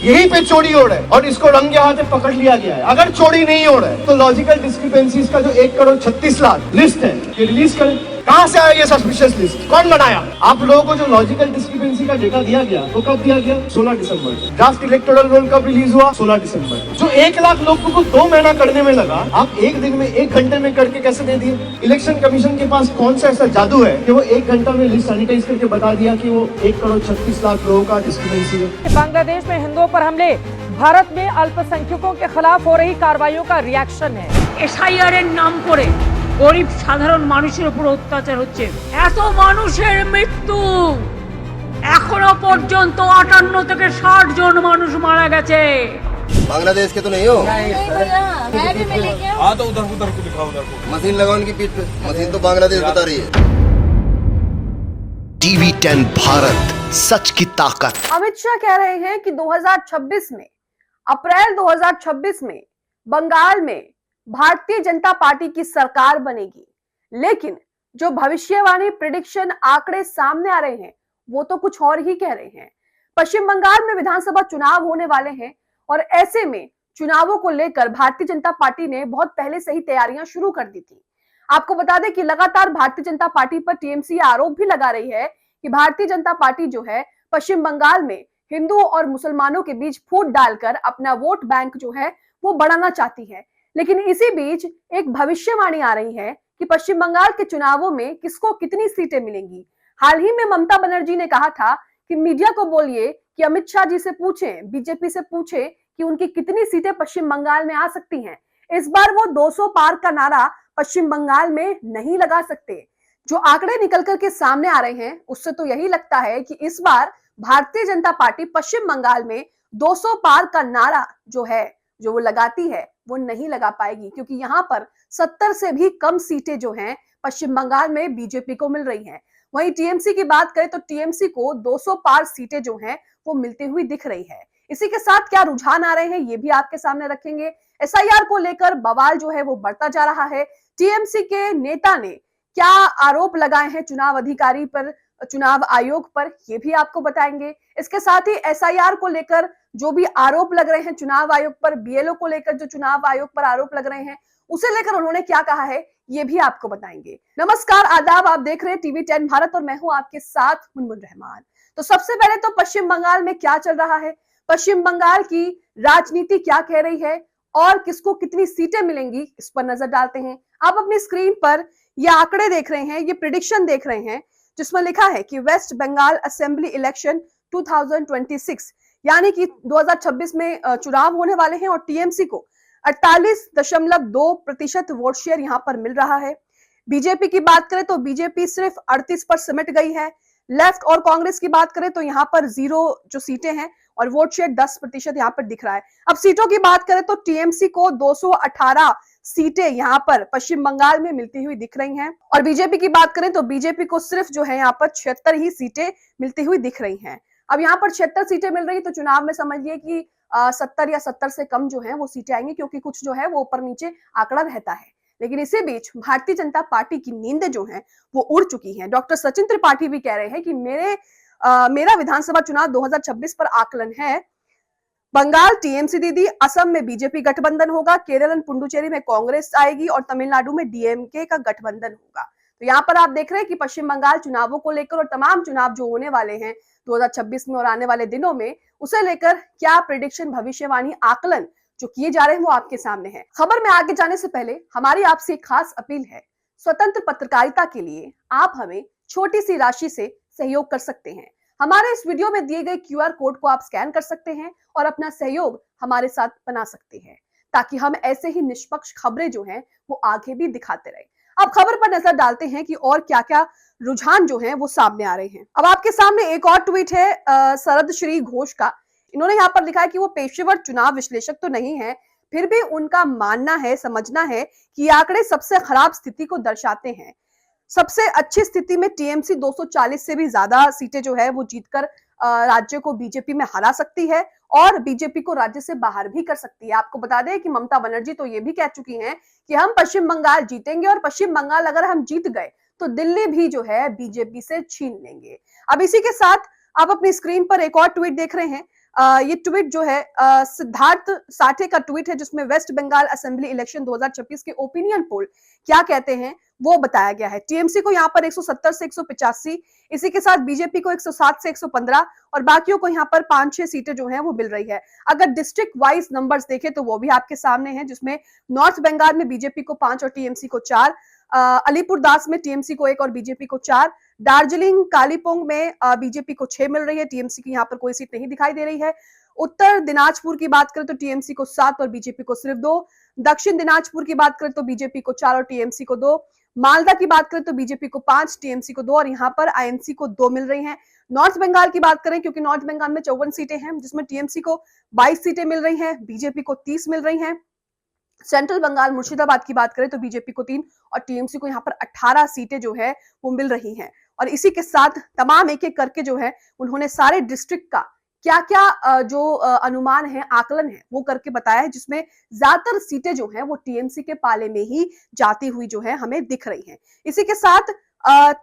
यहीं पे चोरी हो रहा है और इसको रंगे हाथ में पकड़ लिया गया है। अगर चोरी नहीं हो रहा है तो लॉजिकल डिस्क्रिपेंसीज का जो 1,36,00,000 लिस्ट है ये रिलीज करें। कहां से आया ये सस्पिशियस लिस्ट, कौन बनाया? आप लोगों को जो लॉजिकल डिस्क्रिपेंसी का डेटा दिया गया वो कब दिया गया? 16 दिसंबर। ड्राफ्ट इलेक्टोरल रोल कब रिलीज हुआ? 16 दिसंबर। जो 1 लाख लोगों को 2 महीना करने में लगा, आप एक दिन में 1 घंटे में करके कैसे दे दिए? इलेक्शन कमीशन के पास कौन सा ऐसा जादू है कि वो 1 घंटा में लिस्ट सैनिटाइज करके बता दिया कि वो 1,36,00,000 लोगों का डिस्क्रिपेंसी है। बांग्लादेश में हिंदुओं पर हमले, भारत में अल्पसंख्यकों के खिलाफ हो रही कार्रवाइयों का रिएक्शन है। এসআইআর এর নাম করে গরিব সাধারণ মানুষের উপর অত্যাচার হচ্ছে। এত মানুষের মৃত্যু, এখনো পর্যন্ত 58 থেকে 60 জন মানুষ মারা গেছে। बांग्लादेश के तो नहीं हो? मैं भी मिली क्या? हाँ तो उधर को दिखाओ, उधर को। मशीन लगाओ उनकी पीठ पे, मशीन तो बांग्लादेश बता रही है। टीवी 10 भारत, सच की ताकत। अमित शाह कह रहे हैं कि 2026 में, अप्रैल 2026 में बंगाल में भारतीय जनता पार्टी की सरकार बनेगी। लेकिन जो भविष्यवाणी प्रेडिक्शन आंकड़े सामने आ रहे हैं वो तो कुछ और ही कह रहे हैं। पश्चिम बंगाल में विधानसभा चुनाव होने वाले हैं और ऐसे में चुनावों को लेकर भारतीय जनता पार्टी ने बहुत पहले से ही तैयारियां शुरू कर दी थी। आपको बता दें कि लगातार भारतीय जनता पार्टी पर टीएमसी आरोप भी लगा रही है कि भारतीय जनता पार्टी जो है पश्चिम बंगाल में हिंदुओं और मुसलमानों के बीच फूट डालकर अपना वोट बैंक जो है वो बढ़ाना चाहती है। लेकिन इसी बीच एक भविष्यवाणी आ रही है कि पश्चिम बंगाल के चुनावों में किसको कितनी सीटें मिलेंगी। हाल ही में ममता बनर्जी ने कहा था कि मीडिया को बोलिए कि अमित शाह जी से पूछें, बीजेपी से पूछें कि उनकी कितनी सीटें पश्चिम बंगाल में आ सकती हैं। इस बार वो 200 पार का नारा पश्चिम बंगाल में नहीं लगा सकते। जो आंकड़े निकल कर के सामने आ रहे हैं उससे तो यही लगता है कि इस बार भारतीय जनता पार्टी पश्चिम बंगाल में 200 पार का नारा जो वो लगाती है वो नहीं लगा पाएगी, क्योंकि यहाँ पर 70 से भी कम सीटें जो हैं पश्चिम बंगाल में बीजेपी को मिल रही हैं। वहीं टीएमसी की बात करें तो टीएमसी को 200 पार सीटें जो हैं वो मिलती हुई दिख रही है। इसी के साथ क्या रुझान आ रहे हैं ये भी आपके सामने रखेंगे। एसआईआर को लेकर बवाल जो है वो बढ़ता जा रहा है। टीएमसी के नेता ने क्या आरोप लगाए हैं चुनाव अधिकारी पर, चुनाव आयोग पर, ये भी आपको बताएंगे। इसके साथ ही एसआईआर को लेकर जो भी आरोप लग रहे हैं चुनाव आयोग पर, बीएलओ को लेकर जो चुनाव आयोग पर आरोप लग रहे हैं उसे लेकर उन्होंने क्या कहा है ये भी आपको बताएंगे। नमस्कार, आदाब, आप देख रहे हैं टीवी 10 भारत और मैं हूं आपके साथ मुनमुन रहमान। तो सबसे पहले तो पश्चिम बंगाल में क्या चल रहा है, पश्चिम बंगाल की राजनीति क्या कह रही है और किसको कितनी सीटें मिलेंगी, इस पर नजर डालते हैं। आप अपनी स्क्रीन पर ये आंकड़े देख रहे हैं, ये प्रेडिक्शन देख रहे हैं जिसमें लिखा है कि वेस्ट बंगाल असेंबली इलेक्शन 2026 यानी कि 2026 में चुनाव होने वाले हैं और टीएमसी को 48.2% वोट शेयर यहाँ पर मिल रहा है। बीजेपी की बात करें तो बीजेपी सिर्फ 38 पर सिमट गई है। लेफ्ट और कांग्रेस की बात करें तो यहाँ पर 0 जो सीटें हैं और वोट शेयर 10% यहाँ पर दिख रहा है। अब सीटों की बात करें तो टीएमसी को 218 सीटें यहाँ पर पश्चिम बंगाल में मिलती हुई दिख रही हैं और बीजेपी की बात करें तो बीजेपी को सिर्फ जो है यहाँ पर 76 ही सीटें मिलती हुई दिख रही हैं। अब यहाँ पर 76 सीटें मिल रही तो चुनाव में समझिए कि 70 या 70 से कम जो है वो सीटें आएंगी, क्योंकि कुछ जो है वो ऊपर नीचे आंकड़ा रहता है। लेकिन इसी बीच भारतीय जनता पार्टी की नींद जो है वो उड़ चुकी है। डॉक्टर सचिन त्रिपाठी भी कह रहे हैं कि मेरा विधानसभा चुनाव 2026 पर आकलन है। बंगाल टीएमसी दीदी, असम में बीजेपी गठबंधन होगा, केरल पुडुचेरी में कांग्रेस आएगी और तमिलनाडु में डीएमके का गठबंधन होगा। तो यहाँ पर आप देख रहे हैं कि पश्चिम बंगाल चुनावों को लेकर और तमाम चुनाव जो होने वाले हैं 2026 में और आने वाले दिनों में उसे लेकर क्या प्रेडिक्शन, भविष्यवाणी, आकलन जो किए जा रहे हैं वो आपके सामने है। खबर में आगे जाने से पहले हमारी आपसे एक खास अपील है। स्वतंत्र पत्रकारिता के लिए आप हमें छोटी सी राशि से सहयोग कर सकते हैं। हमारे इस वीडियो में दिए गए क्यूआर कोड को आप स्कैन कर सकते हैं और अपना सहयोग हमारे साथ बना सकते हैं, ताकि हम ऐसे ही निष्पक्ष खबरें जो हैं वो आगे भी दिखाते रहे। अब खबर पर नजर डालते हैं कि और क्या क्या रुझान जो हैं वो सामने आ रहे हैं। अब आपके सामने एक और ट्वीट है शरद श्री घोष का। इन्होंने यहाँ पर लिखा है कि वो पेशेवर चुनाव विश्लेषक तो नहीं है, फिर भी उनका मानना है, समझना है कि ये आंकड़े सबसे खराब स्थिति को दर्शाते हैं। सबसे अच्छी स्थिति में टीएमसी 240 से भी ज्यादा सीटें जो है वो जीतकर राज्य को बीजेपी में हरा सकती है और बीजेपी को राज्य से बाहर भी कर सकती है। आपको बता दें कि ममता बनर्जी तो ये भी कह चुकी हैं कि हम पश्चिम बंगाल जीतेंगे और पश्चिम बंगाल अगर हम जीत गए तो दिल्ली भी जो है बीजेपी से छीन लेंगे। अब इसी के साथ आप अपनी स्क्रीन पर एक और ट्वीट देख रहे हैं। ये ट्वीट जो है सिद्धार्थ साठे का ट्वीट है, जिसमें वेस्ट बंगाल असेंबली इलेक्शन 2026 के ओपिनियन पोल क्या कहते हैं वो बताया गया है। टीएमसी को यहाँ पर 170 से 185, इसी के साथ बीजेपी को 107 से 115 और बाकियों को यहाँ पर 5-6 सीटें जो हैं वो मिल रही है। अगर डिस्ट्रिक्ट वाइज नंबर्स देखें तो वो भी आपके सामने हैं, जिसमें नॉर्थ बंगाल में बीजेपी को 5 और टीएमसी को 4, अलीपुरदास में टीएमसी को 1 और बीजेपी को 4, दार्जिलिंग कालीपोंग में बीजेपी को 6 मिल रही है, टीएमसी की यहाँ पर कोई सीट नहीं दिखाई दे रही है। उत्तर दिनाजपुर की बात करें तो टीएमसी को 7 और बीजेपी को सिर्फ 2, दक्षिण दिनाजपुर की बात करें तो बीजेपी को 4 और टीएमसी को 2, मालदा की बात करें तो बीजेपी को 5, टीएमसी को 2 और यहाँ पर आईएनसी को 2 मिल रही हैं। नॉर्थ बंगाल की बात करें, क्योंकि नॉर्थ बंगाल में 54 सीटें हैं, जिसमें टीएमसी को 22 सीटें मिल रही हैं, बीजेपी को 30 मिल रही हैं। सेंट्रल बंगाल मुर्शिदाबाद की बात करें तो बीजेपी को 3 और टीएमसी को यहाँ पर 18 सीटें जो है वो मिल रही हैं। और इसी के साथ तमाम एक एक करके जो है उन्होंने सारे डिस्ट्रिक्ट का क्या क्या जो अनुमान है, आकलन है, वो करके बताया है, जिसमें ज्यादातर सीटें जो हैं वो टीएमसी के पाले में ही जाती हुई जो है हमें दिख रही हैं। इसी के साथ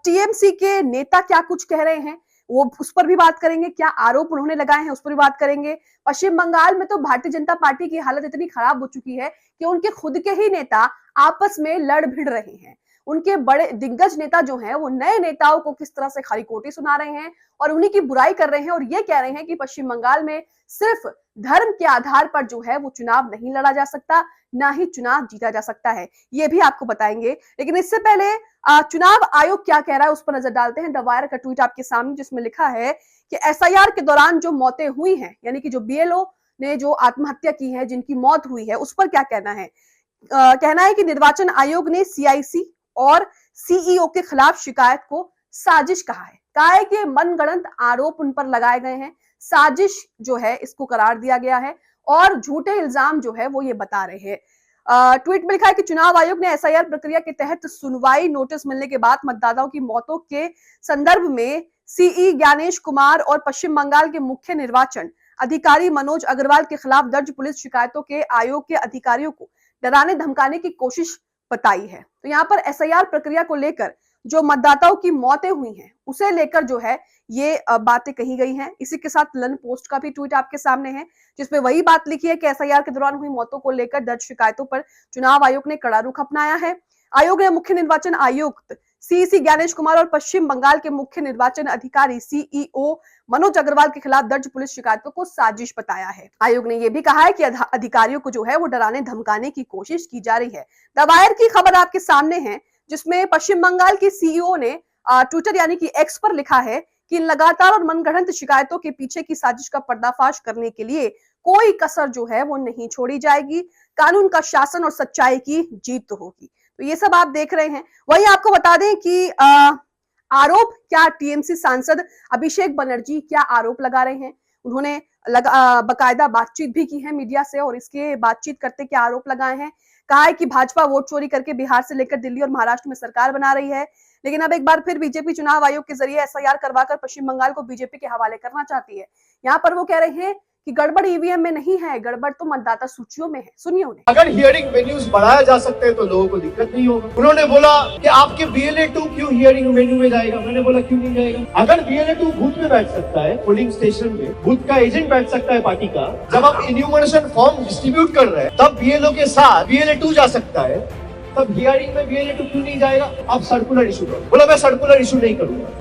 टीएमसी के नेता क्या कुछ कह रहे हैं वो उस पर भी बात करेंगे, क्या आरोप उन्होंने लगाए हैं उस पर भी बात करेंगे। पश्चिम बंगाल में तो भारतीय जनता पार्टी की हालत इतनी खराब हो चुकी है कि उनके खुद के ही नेता आपस में लड़ भिड़ रहे हैं। उनके बड़े दिग्गज नेता जो हैं वो नए नेताओं को किस तरह से खरी खोटी सुना रहे हैं और उन्हीं की बुराई कर रहे हैं और ये कह रहे हैं कि पश्चिम बंगाल में सिर्फ धर्म के आधार पर जो है वो चुनाव नहीं लड़ा जा सकता, ना ही चुनाव जीता जा सकता है। ये भी आपको बताएंगे, लेकिन इससे पहले चुनाव आयोग क्या कह रहा है उस पर नजर डालते हैं। द वायर का ट्वीट आपके सामने, जिसमें लिखा है कि एसआईआर के दौरान जो मौतें हुई हैं, यानी कि जो बीएलओ ने जो आत्महत्या की है, जिनकी मौत हुई है, उस पर क्या कहना है। कहना है कि निर्वाचन आयोग ने सीआईसी और सीईओ के खिलाफ शिकायत को साजिश कहा है कि मनगढ़ंत आरोप उन पर लगाए गए हैं, साजिश जो है इसको करार दिया गया है और झूठे इल्जाम जो है वो ये बता रहे हैं। ट्वीट में लिखा है कि चुनाव आयोग ने एसआईआर प्रक्रिया के तहत सुनवाई नोटिस मिलने के बाद मतदाताओं की मौतों के संदर्भ में सीई ज्ञानेश कुमार और पश्चिम बंगाल के मुख्य निर्वाचन अधिकारी मनोज अग्रवाल के खिलाफ दर्ज पुलिस शिकायतों के आयोग के अधिकारियों को डराने धमकाने की कोशिश बताई है। तो यहाँ पर एसआईआर प्रक्रिया को लेकर जो मतदाताओं की मौतें हुई हैं उसे लेकर जो है ये बातें कही गई हैं। इसी के साथ लन पोस्ट का भी ट्वीट आपके सामने है, जिसमें वही बात लिखी है कि एसआईआर के दौरान हुई मौतों को लेकर दर्ज शिकायतों पर चुनाव आयोग ने कड़ा रुख अपनाया है। आयोग ने मुख्य निर्वाचन आयुक्त सीसी ज्ञानेश कुमार और पश्चिम बंगाल के मुख्य निर्वाचन अधिकारी सीईओ मनोज अग्रवाल के खिलाफ दर्ज पुलिस शिकायतों को साजिश बताया है। आयोग ने यह भी कहा है कि अधिकारियों को जो है वो डराने धमकाने की कोशिश की जा रही है। द वायर की खबर आपके सामने है, जिसमें पश्चिम बंगाल के सीईओ ने ट्विटर यानी कि एक्स पर लिखा है कि लगातार और मनगढ़ंत शिकायतों के पीछे की साजिश का पर्दाफाश करने के लिए कोई कसर जो है वो नहीं छोड़ी जाएगी। कानून का शासन और सच्चाई की जीत तो होगी। तो ये सब आप देख रहे हैं। वहीं आपको बता दें कि आरोप क्या टीएमसी सांसद अभिषेक बनर्जी क्या आरोप लगा रहे हैं। उन्होंने बकायदा बातचीत भी की है मीडिया से और इसके बातचीत करते क्या आरोप लगाए हैं। कहा है कि भाजपा वोट चोरी करके बिहार से लेकर दिल्ली और महाराष्ट्र में सरकार बना रही है, लेकिन अब एक बार फिर बीजेपी चुनाव आयोग के जरिए एसआईआर करवाकर पश्चिम बंगाल को बीजेपी के हवाले करना चाहती है। यहाँ पर वो कह रहे हैं कि गड़बड़ ईवीएम में नहीं है, गड़बड़ तो मतदाता सूचियों में है। सुनिए उन्हें। अगर हियरिंग वेन्यूज बढ़ाया जा सकते हैं तो लोगों को दिक्कत नहीं होगा। उन्होंने बोला कि आपके BLA-2 क्यों हियरिंग वेन्यू में जाएगा। मैंने बोला क्यों नहीं जाएगा। अगर BLA-2 बूथ में बैठ सकता है, पोलिंग स्टेशन में बूथ का एजेंट बैठ सकता है पार्टी का, जब आप इन्यूमरेशन फॉर्म डिस्ट्रीब्यूट कर रहे हैं तब BLO के साथ BLA-2 जा सकता है, तब हियरिंग में BLA-2 क्यों नहीं जाएगा। आप सर्कुलर इशू करो। बोला मैं सर्कुलर इशू नहीं करूंगा।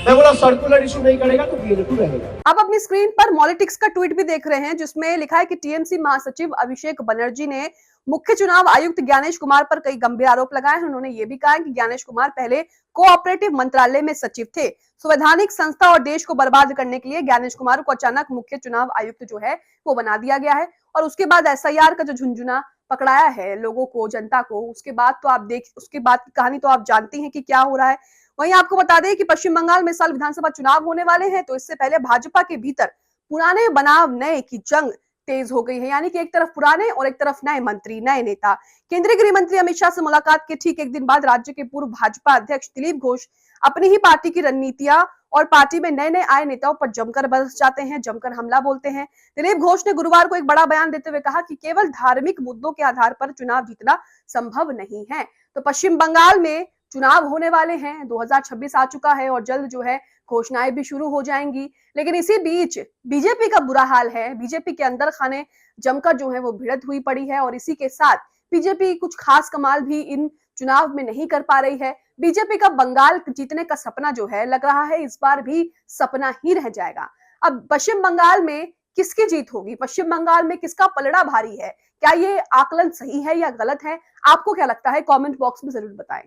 मैं बोला सर्कुलर इशू नहीं करेगा तो BLA-2 रहेगा। अब अपनी स्क्रीन पर पॉलिटिक्स का ट्वीट भी देख रहे हैं, जिसमें लिखा है कि टीएमसी महासचिव अभिषेक बनर्जी ने मुख्य चुनाव आयुक्त ज्ञानेश कुमार पर कई गंभीर आरोप लगाए हैं। उन्होंने ये भी कहा कि ज्ञानेश कुमार पहले कोऑपरेटिव मंत्रालय में सचिव थे। संवैधानिक संस्था और देश को बर्बाद करने के लिए ज्ञानेश कुमार को अचानक मुख्य चुनाव आयुक्त जो है वो बना दिया गया है और उसके बाद एसआईआर का जो झुंझुना पकड़ाया है लोगों को, जनता को, उसके बाद की कहानी तो आप जानती हैं कि क्या हो रहा है। वहीं आपको बता दें कि पश्चिम बंगाल में साल विधानसभा चुनाव होने वाले हैं, तो इससे पहले भाजपा के भीतर पुराने बनाम नए की जंग तेज हो गई है, यानी कि एक तरफ पुराने और एक तरफ नए मंत्री, नए नेता। केंद्रीय गृह मंत्री अमित शाह से मुलाकात के ठीक एक दिन बाद राज्य के पूर्व भाजपा अध्यक्ष दिलीप घोष अपनी ही पार्टी की रणनीतियां और पार्टी में नए नए आए नेताओं पर जमकर बरस जाते हैं, जमकर हमला बोलते हैं। दिलीप घोष ने गुरुवार को एक बड़ा बयान देते हुए कहा कि केवल धार्मिक मुद्दों के आधार पर चुनाव जीतना संभव नहीं है। तो पश्चिम बंगाल में चुनाव होने वाले हैं, 2026 आ चुका है और जल्द जो है घोषणाएं भी शुरू हो जाएंगी। लेकिन इसी बीच बीजेपी का बुरा हाल है। बीजेपी के अंदर खाने जमकर जो है वो भिड़त हुई पड़ी है और इसी के साथ बीजेपी कुछ खास कमाल भी इन चुनाव में नहीं कर पा रही है। बीजेपी का बंगाल जीतने का सपना जो है लग रहा है इस बार भी सपना ही रह जाएगा। अब पश्चिम बंगाल में किसकी जीत होगी, पश्चिम बंगाल में किसका पलड़ा भारी है, क्या ये आकलन सही है या गलत है, आपको क्या लगता है कमेंट बॉक्स में जरूर बताएं।